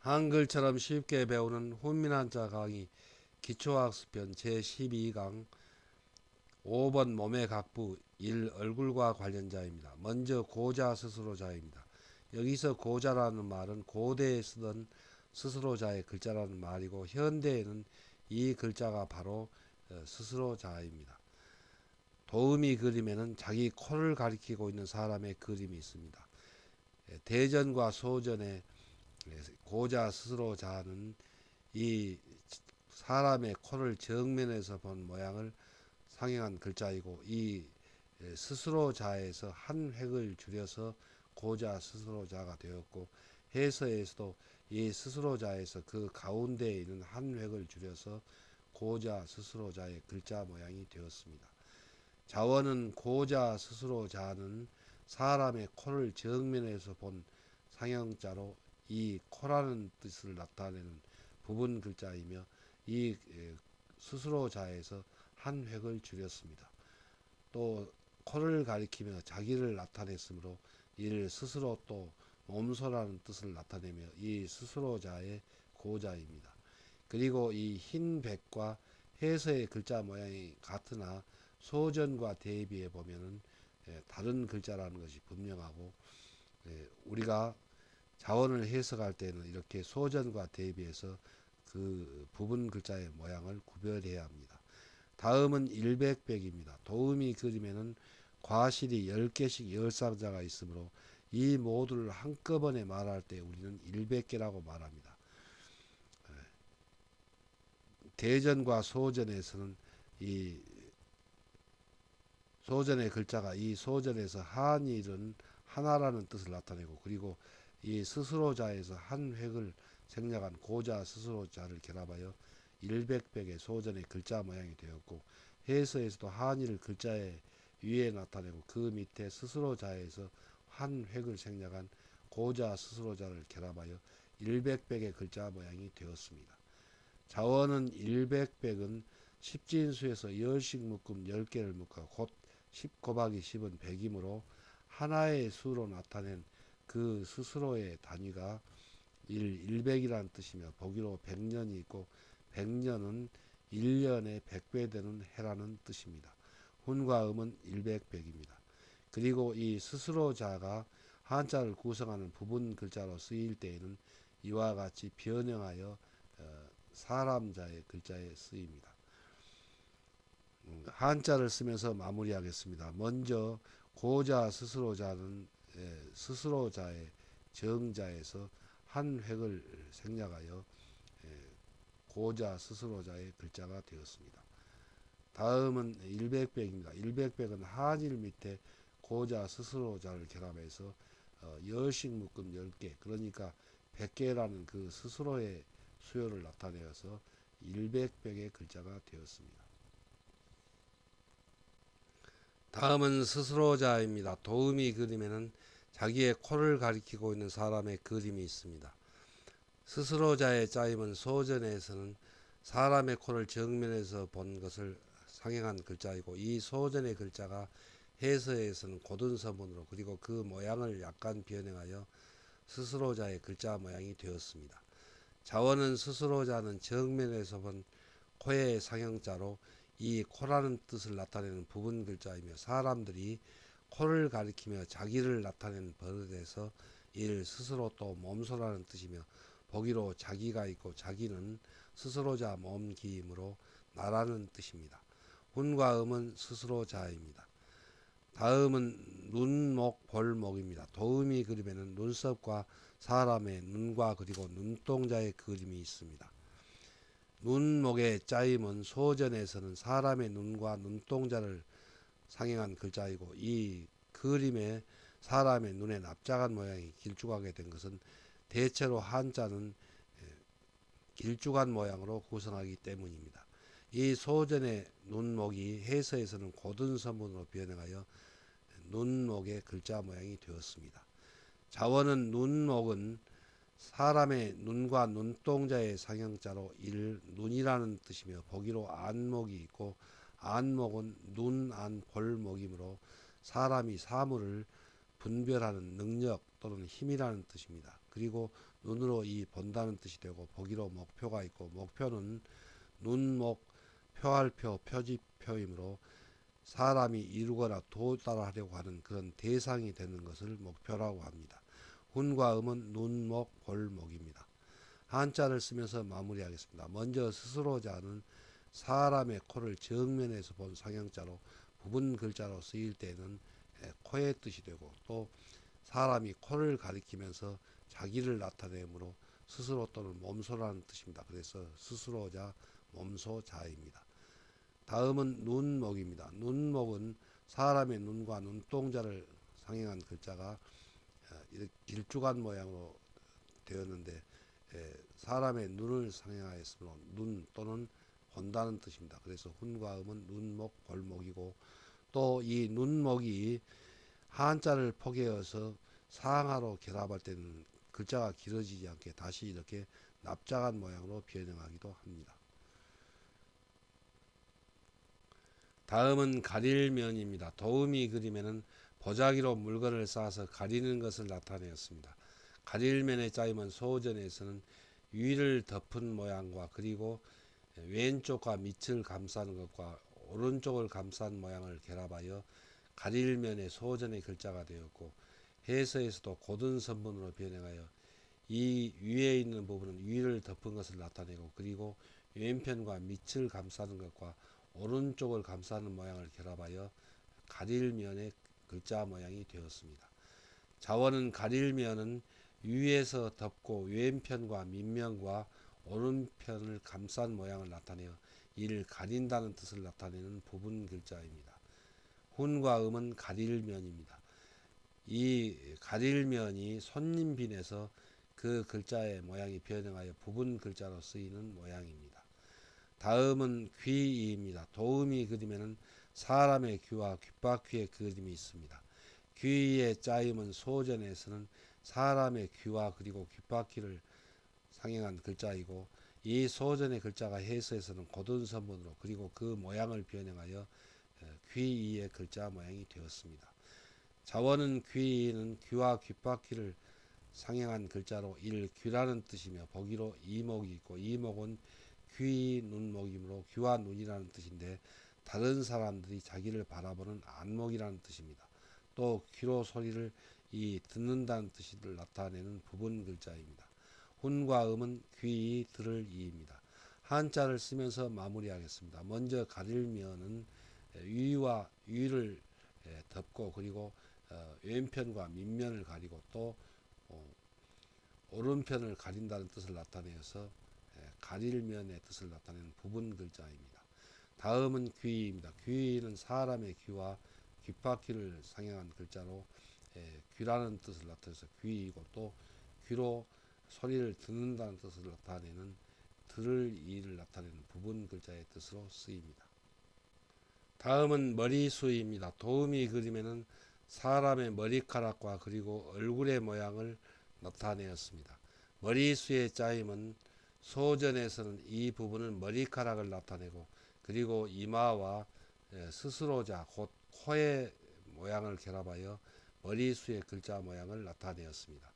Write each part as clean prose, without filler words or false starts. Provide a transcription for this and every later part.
한글처럼 쉽게 배우는 훈민한자 강의 기초학습편 제12강 5번 몸의 각부 1 얼굴과 관련자입니다. 먼저 고자 스스로자입니다. 여기서 고자라는 말은 고대에 쓰던 스스로자의 글자라는 말이고 현대에는 이 글자가 바로 스스로자입니다. 도우미 그림에는 자기 코를 가리키고 있는 사람의 그림이 있습니다. 대전과 소전의 고자 스스로자는 이 사람의 코를 정면에서 본 모양을 상행한 글자이고 이 스스로자에서 한 획을 줄여서 고자 스스로자가 되었고 해서에서도 이 스스로자에서 그 가운데에 있는 한 획을 줄여서 고자 스스로자의 글자 모양이 되었습니다. 자원은 고자 스스로자는 사람의 코를 정면에서 본 상형자로 이 코라는 뜻을 나타내는 부분 글자이며 이 스스로자에서 한 획을 줄였습니다. 또 코를 가리키며 자기를 나타냈으므로 이를 스스로 또 몸소라는 뜻을 나타내며 이 스스로자의 고자입니다. 그리고 이 흰 백과 해서의 글자 모양이 같으나 소전과 대비해 보면은 다른 글자라는 것이 분명하고 우리가 자원을 해석할 때는 이렇게 소전과 대비해서 그 부분 글자의 모양을 구별해야 합니다. 다음은 일백백입니다. 도우미 그림에는 과실이 10개씩 열상자가 있으므로 이 모두를 한꺼번에 말할 때 우리는 일백개라고 말합니다. 대전과 소전에서는 이 소전의 글자가 이 소전에서 한일은 하나라는 뜻을 나타내고 그리고 이 스스로자에서 한 획을 생략한 고자 스스로자를 결합하여 일백백의 소전의 글자 모양이 되었고 해서에서도 한일을 글자의 위에 나타내고 그 밑에 스스로자에서 한 획을 생략한 고자 스스로자를 결합하여 일백백의 글자 모양이 되었습니다. 자원은 일백백은 십진수에서 10씩 묶음 10개를 묶어 곧 10 곱하기 10은 100이므로 하나의 수로 나타낸 그 스스로의 단위가 일백이라는 뜻이며 보기로 100년이 있고 100년은 1년에 100배 되는 해라는 뜻입니다. 훈과 음은 일백백입니다. 그리고 이 스스로자가 한자를 구성하는 부분 글자로 쓰일 때에는 이와 같이 변형하여 사람자의 글자에 쓰입니다. 한자를 쓰면서 마무리하겠습니다. 먼저 고자 스스로자는 스스로자의 정자에서 한 획을 생략하여 고자 스스로자의 글자가 되었습니다. 다음은 일백백입니다. 일백백은 한일 밑에 고자 스스로자를 결합해서 10씩 묶음 10개 그러니까 100개라는 그 스스로의 수요를 나타내어서 일백백의 글자가 되었습니다. 다음은 스스로자입니다. 도우미 그림에는 자기의 코를 가리키고 있는 사람의 그림이 있습니다. 스스로자의 짜임은 소전에서는 사람의 코를 정면에서 본 것을 상행한 글자이고 이 소전의 글자가 해서에서는 고든 서문으로 그리고 그 모양을 약간 변형하여 스스로자의 글자 모양이 되었습니다. 자원은 스스로자는 정면에서 본 코의 상형자로 이 코라는 뜻을 나타내는 부분 글자이며 사람들이 코를 가리키며 자기를 나타내는 버릇에서 이를 스스로 또 몸소라는 뜻이며 보기로 자기가 있고 자기는 스스로자 몸기이므로 나라는 뜻입니다. 훈과 음은 스스로자입니다. 다음은 눈목 볼목입니다. 도우미 그림에는 눈썹과 사람의 눈과 그리고 눈동자의 그림이 있습니다. 눈목의 짜임은 소전에서는 사람의 눈과 눈동자를 상행한 글자이고 이 그림에 사람의 눈에 납작한 모양이 길쭉하게 된 것은 대체로 한자는 길쭉한 모양으로 구성하기 때문입니다. 이 소전의 눈목이 해서에서는 고든 서문으로 변형하여 눈목의 글자 모양이 되었습니다. 자원은 눈목은 사람의 눈과 눈동자의 상형자로 이를 눈이라는 뜻이며 보기로 안목이 있고 안목은 눈, 안, 볼목이므로 사람이 사물을 분별하는 능력 또는 힘이라는 뜻입니다. 그리고 눈으로 이 본다는 뜻이 되고 보기로 목표가 있고 목표는 눈목 표할표 표지표이므로 사람이 이루거나 도달하려고 하는 그런 대상이 되는 것을 목표라고 합니다. 훈과 음은 눈목 볼목입니다. 한자를 쓰면서 마무리하겠습니다. 먼저 스스로자는 사람의 코를 정면에서 본 상형자로 부분 글자로 쓰일 때는 코의 뜻이 되고 또 사람이 코를 가리키면서 자기를 나타내므로 스스로 또는 몸소라는 뜻입니다. 그래서 스스로자 몸소자입니다. 다음은 눈목입니다. 눈목은 사람의 눈과 눈동자를 상행한 글자가 이렇게 길쭉한 모양으로 되었는데 사람의 눈을 상행하였으므로 눈 또는 본다는 뜻입니다. 그래서 훈과 음은 눈목 볼목이고 또 이 눈목이 한자를 포개어서 상하로 결합할 때는 글자가 길어지지 않게 다시 이렇게 납작한 모양으로 변형하기도 합니다. 다음은 가릴면입니다. 도우미 그림에는 보자기로 물건을 쌓아서 가리는 것을 나타내었습니다. 가릴면의 짜임은 소전에서는 위를 덮은 모양과 그리고 왼쪽과 밑을 감싸는 것과 오른쪽을 감싼 모양을 결합하여 가릴면의 소전의 글자가 되었고 해서에서도 고든 선분으로 변형하여 이 위에 있는 부분은 위를 덮은 것을 나타내고 그리고 왼편과 밑을 감싸는 것과 오른쪽을 감싸는 모양을 결합하여 가릴면의 글자 모양이 되었습니다. 자원은 가릴면은 위에서 덮고 왼편과 밑면과 오른편을 감싼 모양을 나타내어 이를 가린다는 뜻을 나타내는 부분 글자입니다. 훈과 음은 가릴면입니다. 이 가릴면이 손님빈에서 그 글자의 모양이 변형하여 부분 글자로 쓰이는 모양입니다. 다음은 귀입니다. 도우미 그림에는 사람의 귀와 귓바퀴의 그림이 있습니다. 귀의 짜임은 소전에서는 사람의 귀와 그리고 귓바퀴를 상행한 글자이고 이 소전의 글자가 해서에서는 고든 선분으로 그리고 그 모양을 변형하여 귀의 글자 모양이 되었습니다. 자원은 귀는 귀와 귓바퀴를 상행한 글자로 일 귀라는 뜻이며 보기로 이목이 있고 이목은 귀 눈목이므로 귀와 눈이라는 뜻인데 다른 사람들이 자기를 바라보는 안목이라는 뜻입니다. 또 귀로 소리를 듣는다는 뜻을 나타내는 부분 글자입니다. 훈과 음은 귀 들을 이입니다. 한자를 쓰면서 마무리하겠습니다. 먼저 가릴면은 위와 위를 덮고 그리고 왼편과 밑면을 가리고 또 오른편을 가린다는 뜻을 나타내어서 가릴면의 뜻을 나타내는 부분 글자입니다. 다음은 귀입니다. 귀는 사람의 귀와 귓바퀴를 상행한 글자로 귀라는 뜻을 나타내서 귀이고 또 귀로 소리를 듣는다는 뜻을 나타내는 들을 이를 나타내는 부분 글자의 뜻으로 쓰입니다. 다음은 머리수입니다. 도우미 그림에는 사람의 머리카락과 그리고 얼굴의 모양을 나타내었습니다. 머리수의 짜임은 소전에서는 이 부분은 머리카락을 나타내고 그리고 이마와 스스로자 곧 코의 모양을 결합하여 머리수의 글자 모양을 나타내었습니다.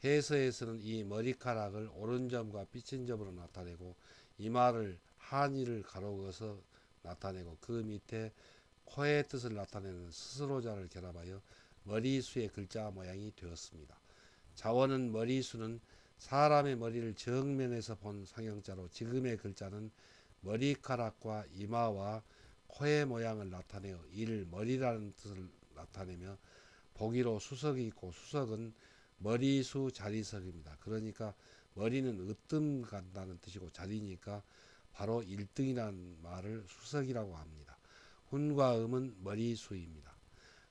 해서에서는 이 머리카락을 오른점과 삐친 점으로 나타내고 이마를 한이를 가로그어서 나타내고 그 밑에 코의 뜻을 나타내는 스스로자를 결합하여 머리수의 글자 모양이 되었습니다. 자원은 머리수는 사람의 머리를 정면에서 본 상형자로 지금의 글자는 머리카락과 이마와 코의 모양을 나타내어 이를 머리라는 뜻을 나타내며 보기로 수석이 있고 수석은 머리수 자리설입니다. 그러니까 머리는 으뜸 간다는 뜻이고 자리니까 바로 1등이라는 말을 수석이라고 합니다. 훈과 음은 머리수입니다.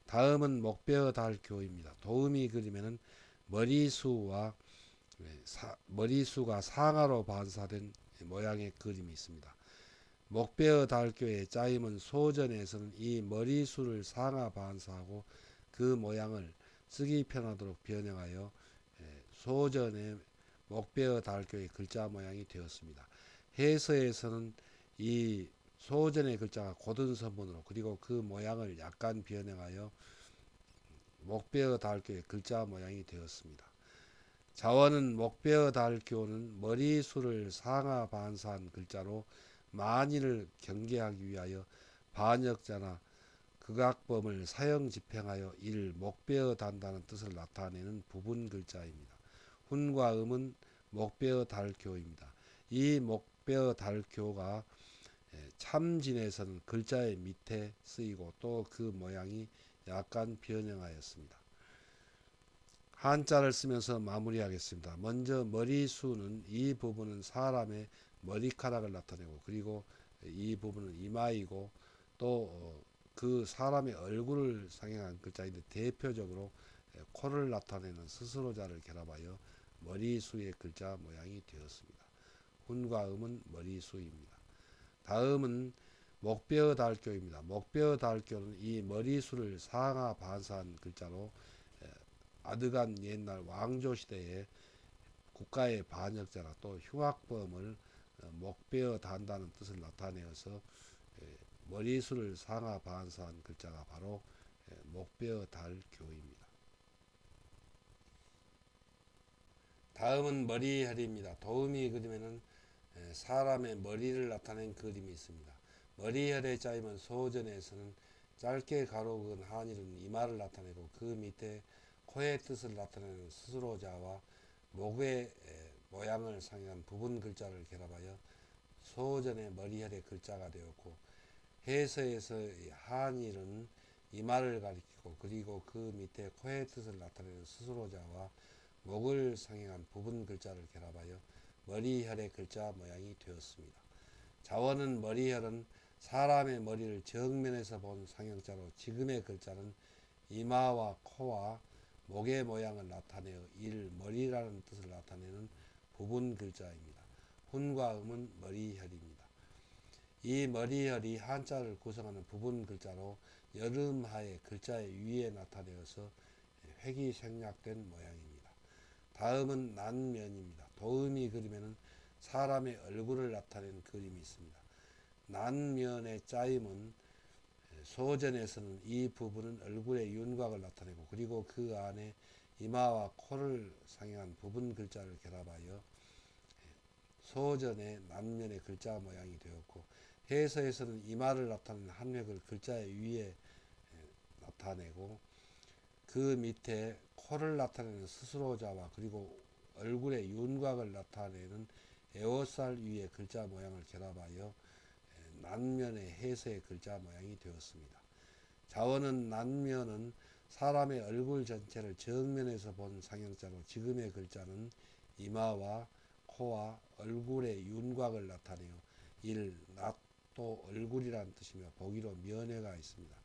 다음은 목베어 달교입니다. 도우미 그림에는 머리수가 상하로 반사된 모양의 그림이 있습니다. 목베어 달교의 짜임은 소전에서는 이 머리수를 상하 반사하고 그 모양을 쓰기 편하도록 변형하여 소전의 목베어 달교의 글자 모양이 되었습니다. 해서에서는 이 소전의 글자가 고든 선분으로 그리고 그 모양을 약간 변형하여 목베어 달교의 글자 모양이 되었습니다. 자원은 목베어 달교는 머리수를 상하 반사한 글자로 만인을 경계하기 위하여 반역자나 극악범을 사형 집행하여 이를 목베어 단다는 뜻을 나타내는 부분 글자입니다. 훈과 음은 목베어 달교입니다. 이 목베어 달교가 참진에서는 글자의 밑에 쓰이고 또 그 모양이 약간 변형하였습니다. 한자를 쓰면서 마무리하겠습니다. 먼저 머리수는 이 부분은 사람의 머리카락을 나타내고 그리고 이 부분은 이마이고 또 그 사람의 얼굴을 상징하는 글자인데 대표적으로 코를 나타내는 스스로자를 결합하여 머리수의 글자 모양이 되었습니다. 훈과 음은 머리수입니다. 다음은 목베어 달교입니다. 목베어 달교는 이 머리수를 상하 반사한 글자로 아드간 옛날 왕조 시대에 국가의 반역자나 또 흉악범을 목베어 단다는 뜻을 나타내어서 머리수를 상하 반사한 글자가 바로 목베어 달교입니다. 다음은 머리혈입니다. 도우미 그림에는 사람의 머리를 나타낸 그림이 있습니다. 머리혈의 짜임은 소전에서는 짧게 가로 그은 한일은 이마를 나타내고 그 밑에 코의 뜻을 나타내는 스스로자와 목의 모양을 상징한 부분 글자를 결합하여 소전의 머리혈의 글자가 되었고 해서에서 한일은 이마를 가리키고 그리고 그 밑에 코의 뜻을 나타내는 스스로자와 목을 상징한 부분 글자를 결합하여 머리혈의 글자 모양이 되었습니다. 자원은 머리혈은 사람의 머리를 정면에서 본 상형자로 지금의 글자는 이마와 코와 목의 모양을 나타내어 일 머리라는 뜻을 나타내는 부분 글자입니다. 훈과 음은 머리혈입니다. 이 머리혈이 한자를 구성하는 부분 글자로 여름하에 글자의 위에 나타내어서 획이 생략된 모양입니다. 다음은 난면입니다. 도우미 그림에는 사람의 얼굴을 나타낸 그림이 있습니다. 난면의 짜임은 소전에서는 이 부분은 얼굴의 윤곽을 나타내고 그리고 그 안에 이마와 코를 상징한 부분 글자를 결합하여 소전의 난면의 글자 모양이 되었고 해서에서는 이마를 나타내는 한 획을 글자의 위에 나타내고 그 밑에 코를 나타내는 스스로자와 그리고 얼굴의 윤곽을 나타내는 에어살 위에 글자 모양을 결합하여 난면의 해서의 글자 모양이 되었습니다. 자원은 난면은 사람의 얼굴 전체를 정면에서 본 상형자로 지금의 글자는 이마와 코와 얼굴의 윤곽을 나타내어 일, 낫도 얼굴이란 뜻이며 보기로 면회가 있습니다.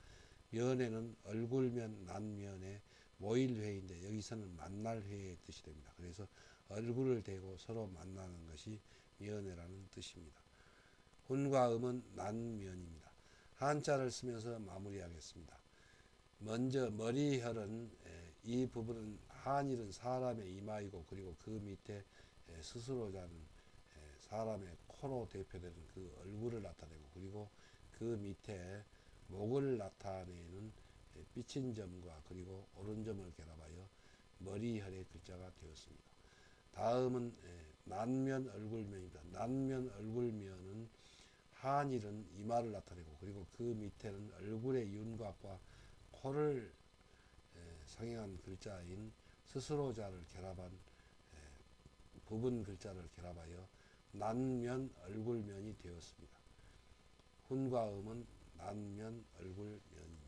면회는 얼굴면 난면의 모일회인데 여기서는 만날 회의 뜻이 됩니다. 그래서 얼굴을 대고 서로 만나는 것이 면회라는 뜻입니다. 훈과 음은 난면입니다. 한자를 쓰면서 마무리하겠습니다. 먼저 머리혈은 이 부분은 한일은 사람의 이마이고 그리고 그 밑에 스스로자는 사람의 코로 대표되는 그 얼굴을 나타내고 그리고 그 밑에 목을 나타내는 삐친 점과 그리고 오른점을 결합하여 머리혈의 글자가 되었습니다. 다음은 난면 얼굴면입니다. 난면 얼굴면은 한일은 이마를 나타내고 그리고 그 밑에는 얼굴의 윤곽과 코를 상징한 글자인 스스로자를 결합한 부분 글자를 결합하여 난면 얼굴면이 되었습니다. 훈과 음은 난면 얼굴면입니다.